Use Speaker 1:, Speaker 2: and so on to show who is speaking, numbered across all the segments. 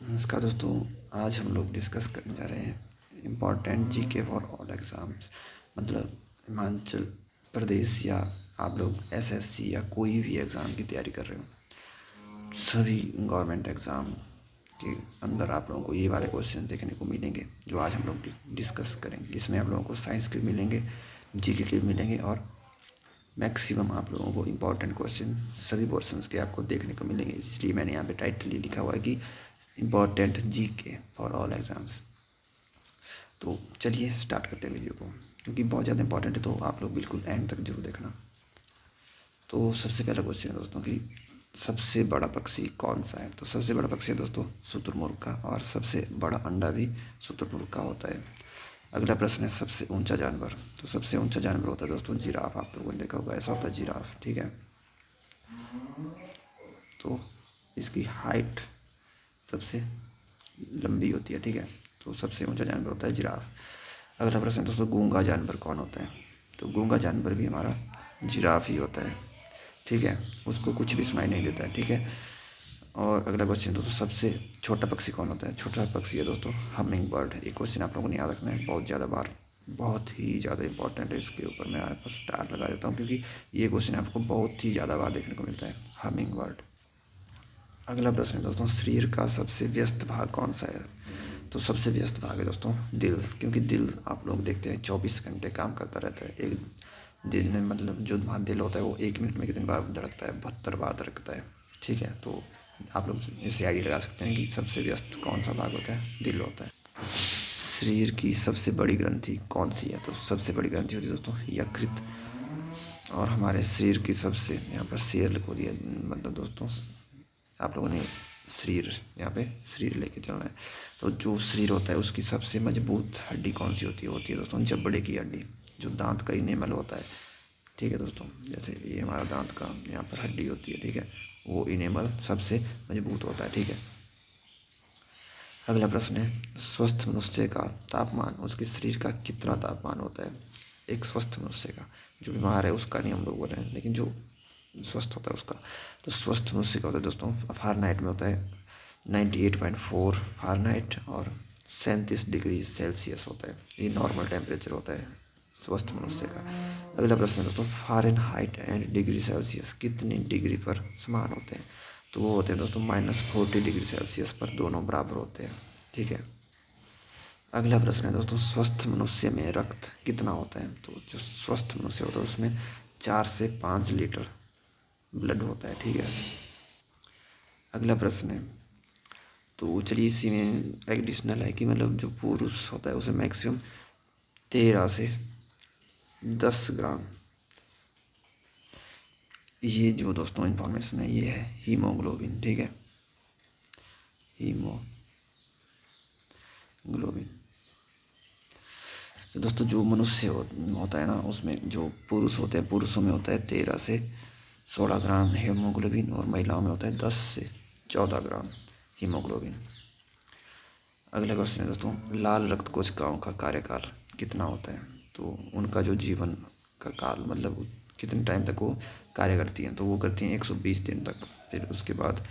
Speaker 1: नमस्कार दोस्तों। आज हम लोग डिस्कस करने जा रहे हैं important GK for all exams. मतलब हिमाचल प्रदेश या आप लोग एसएससी या कोई भी एग्ज़ाम की तैयारी कर रहे हो, सभी गवर्नमेंट एग्ज़ाम के अंदर आप लोगों को ये वाले क्वेश्चन देखने को मिलेंगे जो आज हम लोग डिस्कस करेंगे। इसमें आप लोगों को साइंस के मिलेंगे, जीके के मिलेंगे और मैक्सिमम आप लोगों को इम्पॉर्टेंट क्वेश्चन सभी पोर्शंस के आपको देखने को मिलेंगे। इसलिए मैंने यहाँ पे टाइटल ही लिखा हुआ है कि important GK for all exams. तो चलिए स्टार्ट करते हैं वीडियो को, क्योंकि बहुत ज़्यादा इंपॉर्टेंट है, तो आप लोग बिल्कुल एंड तक जरूर देखना। तो सबसे पहला क्वेश्चन है दोस्तों कि सबसे बड़ा पक्षी कौन सा है। तो सबसे बड़ा पक्षी है दोस्तों शुतुरमुर्ग का, और सबसे बड़ा अंडा भी शुतुरमुर्ग का होता है। अगला प्रश्न है सबसे ऊंचा जानवर। तो सबसे ऊंचा जानवर होता है दोस्तों जिराफ। आप लोगों ने देखा होगा, ऐसा होता है जिराफ, ठीक है। तो इसकी हाइट सबसे लंबी होती है, ठीक है। तो सबसे ऊंचा जानवर होता है जिराफ। अगला प्रश्न है दोस्तों गूंगा जानवर कौन होता है। तो गूंगा जानवर भी हमारा जिराफ ही होता है, ठीक है। उसको कुछ भी सुनाई नहीं देता है, ठीक है। और अगला क्वेश्चन दोस्तों सबसे छोटा पक्षी कौन होता है। छोटा पक्षी है दोस्तों हमिंग बर्ड। ये क्वेश्चन आप लोगों को याद रखना है, बहुत ज़्यादा बार, बहुत ही ज़्यादा इंपॉर्टेंट है। इसके ऊपर मैं आपको स्टार लगा देता हूँ, क्योंकि ये क्वेश्चन आपको बहुत ही ज़्यादा बार देखने को मिलता है, हमिंग बर्ड। अगला प्रश्न है दोस्तों शरीर का सबसे व्यस्त भाग कौन सा है। तो सबसे व्यस्त भाग है दोस्तों दिल, क्योंकि दिल आप लोग देखते हैं 24 घंटे काम करता रहता है। एक दिन में मतलब जो हमारा दिल होता है वो 1 मिनट में कितनी बार धड़कता है, 72 बार धड़कता है, ठीक है। तो आप लोग इससे आइडिया लगा सकते हैं कि सबसे व्यस्त कौन सा भाग होता है, दिल होता है। शरीर की सबसे बड़ी ग्रंथि कौन सी है। तो सबसे बड़ी ग्रंथि होती है दोस्तों यकृत। और हमारे शरीर की सबसे, यहाँ पर शेर लिखो दिया, मतलब दोस्तों आप लोगों ने शरीर, यहाँ पे शरीर लेके चलना है। तो जो शरीर होता है उसकी सबसे मजबूत हड्डी कौन सी होती है। होती है दोस्तों जबड़े की हड्डी, जो दांत का इनेमल होता है, ठीक है दोस्तों। जैसे ये हमारा दांत का यहाँ पर हड्डी होती है, ठीक है, वो इनेमल सबसे मजबूत होता है, ठीक है। अगला प्रश्न है स्वस्थ मनुष्य का तापमान, उसके शरीर का कितना तापमान होता है। एक स्वस्थ मनुष्य का, जो बीमार है उसका नहीं हम लोग बोल रहे हैं, लेकिन जो स्वस्थ होता है उसका। तो स्वस्थ मनुष्य का होता है दोस्तों फारेनहाइट में होता है 98.4 फारेनहाइट, और 37 डिग्री सेल्सियस होता है। ये नॉर्मल टेम्परेचर होता है स्वस्थ मनुष्य का। अगला प्रश्न है दोस्तों फारेनहाइट एंड डिग्री सेल्सियस कितनी डिग्री पर समान होते हैं। तो वो होते हैं दोस्तों -40 डिग्री सेल्सियस पर दोनों बराबर होते हैं, ठीक है। अगला प्रश्न है दोस्तों स्वस्थ मनुष्य में रक्त कितना होता है। तो जो स्वस्थ मनुष्य होता है उसमें 4 से 5 लीटर ब्लड होता है, ठीक है। अगला प्रश्न है, तो चलिए इसी में एडिशनल है कि मतलब जो पुरुष होता है उसे मैक्सिमम 13 से 10 ग्राम, ये जो दोस्तों इन्फॉर्मेशन है ये है हीमोग्लोबिन, ठीक है, हीमोग्लोबिन। तो दोस्तों जो मनुष्य होता है ना, उसमें जो पुरुष होते हैं, पुरुषों में होता है 13 से 16 ग्राम हीमोग्लोबिन, और महिलाओं में होता है 10 से 14 ग्राम हीमोग्लोबिन। अगला क्वेश्चन है दोस्तों लाल रक्त कोशिकाओं का कार्यकाल कितना होता है। तो उनका जो जीवन का काल, मतलब कितने टाइम तक वो कार्य करती हैं। तो वो करती हैं 120 दिन तक, फिर उसके बाद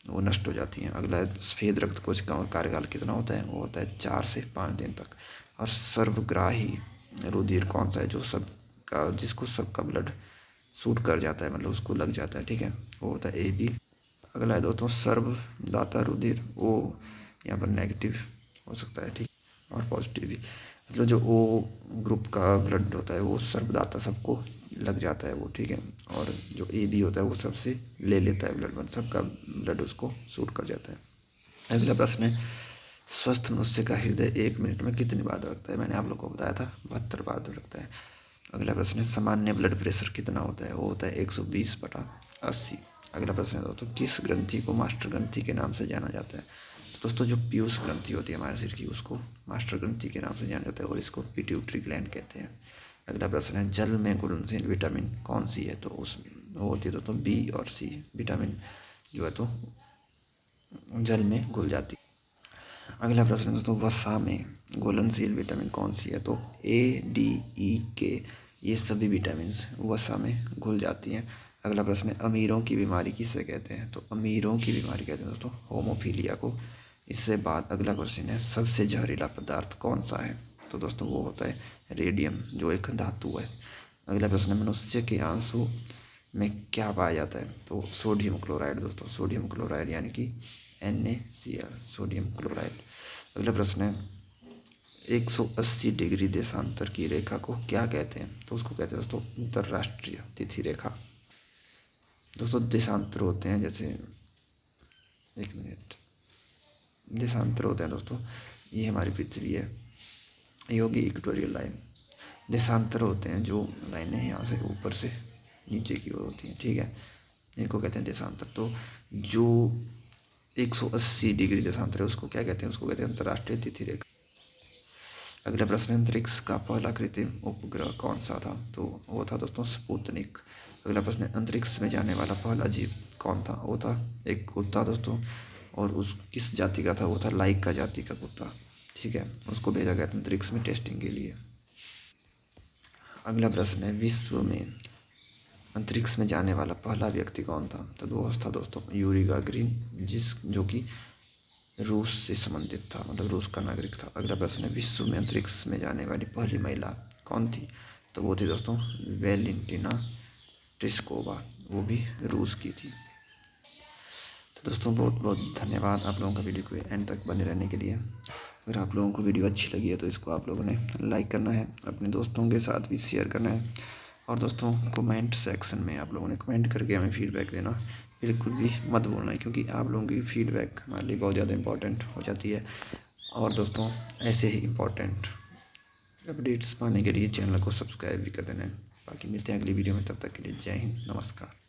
Speaker 1: वो नष्ट हो जाती हैं। अगला सफ़ेद रक्त कोशिकाओं का कार्यकाल कितना होता है, वो होता है 4 से 5 दिन तक। और सर्वग्राही रुधिर कौन सा है, जो सबका, जिसको सबका ब्लड सूट कर जाता है, मतलब उसको लग जाता है, ठीक है, वो होता है AB। अगला है दोस्तों सर्वदाता रुधिर, वो यहाँ पर नेगेटिव हो सकता है, ठीक, और पॉजिटिव भी। मतलब जो ओ ग्रुप का ब्लड होता है वो सर्वदाता, सबको लग जाता है वो, ठीक है। और जो AB होता है वो सबसे ले लेता है ब्लड, मतलब सबका ब्लड उसको सूट कर जाता है। अगला प्रश्न है स्वस्थ मनुष्य का हृदय 1 मिनट में कितनी बार धड़कता है। मैंने आप लोग को बताया था 72 बार धड़कता है। अगला प्रश्न है सामान्य ब्लड प्रेशर कितना होता है। वो होता है 120/80। अगला प्रश्न है दोस्तों किस ग्रंथि को मास्टर ग्रंथि के नाम से जाना जाता है। तो दोस्तों जो पीयूष ग्रंथि होती है हमारे शरीर की, उसको मास्टर ग्रंथि के नाम से जाना जाता है, और इसको पिट्यूटरी ग्लैंड कहते हैं। अगला प्रश्न है जल में घुलनशील विटामिन कौन सी है। तो उस वो होती है दोस्तों B और C विटामिन, जो है तो जल में घुल जाती है। अगला प्रश्न है दोस्तों वसा में घुलनशील विटामिन कौन सी है। तो A, D, E, K, ये सभी विटामिन वसा में घुल जाती हैं। अगला प्रश्न है अमीरों की बीमारी किसे कहते हैं। तो अमीरों की बीमारी कहते हैं दोस्तों होमोफीलिया को इससे बाद अगला क्वेश्चन है, सबसे जहरीला पदार्थ कौन सा है? तो दोस्तों वो होता है रेडियम, जो एक धातु है। अगला प्रश्न है, मनुष्य के आंसू में क्या पाया जाता है? तो सोडियम क्लोराइड दोस्तों, सोडियम क्लोराइड यानी कि NaCl, सोडियम क्लोराइड। अगला प्रश्न है, 180 डिग्री देशांतर की रेखा को क्या कहते हैं? तो उसको कहते हैं दोस्तों अंतरराष्ट्रीय तिथि रेखा। दोस्तों देशांतर होते हैं, जैसे एक मिनट, देशांतर होते हैं दोस्तों, ये हमारी पृथ्वी है, ये होगी इक्वेटोरियल लाइन। देशांतर होते हैं जो लाइनें यहाँ से ऊपर से नीचे की ओर होती हैं, ठीक है, इनको कहते हैं देशांतर। तो जो 180 डिग्री देशांतर है उसको क्या कहते हैं? उसको कहते हैं अंतर्राष्ट्रीय तिथि रेखा। अगला प्रश्न, अंतरिक्ष का पहला कृत्रिम उपग्रह कौन सा था? तो वो था दोस्तों स्पुतनिक। अगला प्रश्न, अंतरिक्ष में जाने वाला पहला जीव कौन था? वो था एक कुत्ता दोस्तों, और उस किस जाति का था? वो था लाइका जाति का कुत्ता, ठीक है। उसको भेजा गया था अंतरिक्ष में टेस्टिंग के लिए। अगला प्रश्न है, विश्व में अंतरिक्ष में जाने वाला पहला व्यक्ति कौन था? तो वो था दोस्तों यूरी गागरिन, जो कि रूस से संबंधित था, मतलब रूस का नागरिक था। अगला प्रश्न है, विश्व में अंतरिक्ष में जाने वाली पहली महिला कौन थी? तो वो थी दोस्तों वेलेंटिना टेरेस्कोवा, वो भी रूस की थी। तो दोस्तों बहुत बहुत धन्यवाद आप लोगों का वीडियो को एंड तक बने रहने के लिए। अगर आप लोगों को वीडियो अच्छी लगी है तो इसको आप लोगों ने लाइक करना है, अपने दोस्तों के साथ भी शेयर करना है, और दोस्तों कमेंट सेक्शन में आप लोगों ने कमेंट करके हमें फीडबैक देना बिल्कुल भी मत भूलना है, क्योंकि आप लोगों की फीडबैक हमारे लिए बहुत ज़्यादा इंपॉर्टेंट हो जाती है। और दोस्तों ऐसे ही इम्पॉर्टेंट अपडेट्स पाने के लिए चैनल को सब्सक्राइब भी कर देना है। बाकी मिलते हैं अगली वीडियो में, तब तक के लिए जय हिंद, नमस्कार।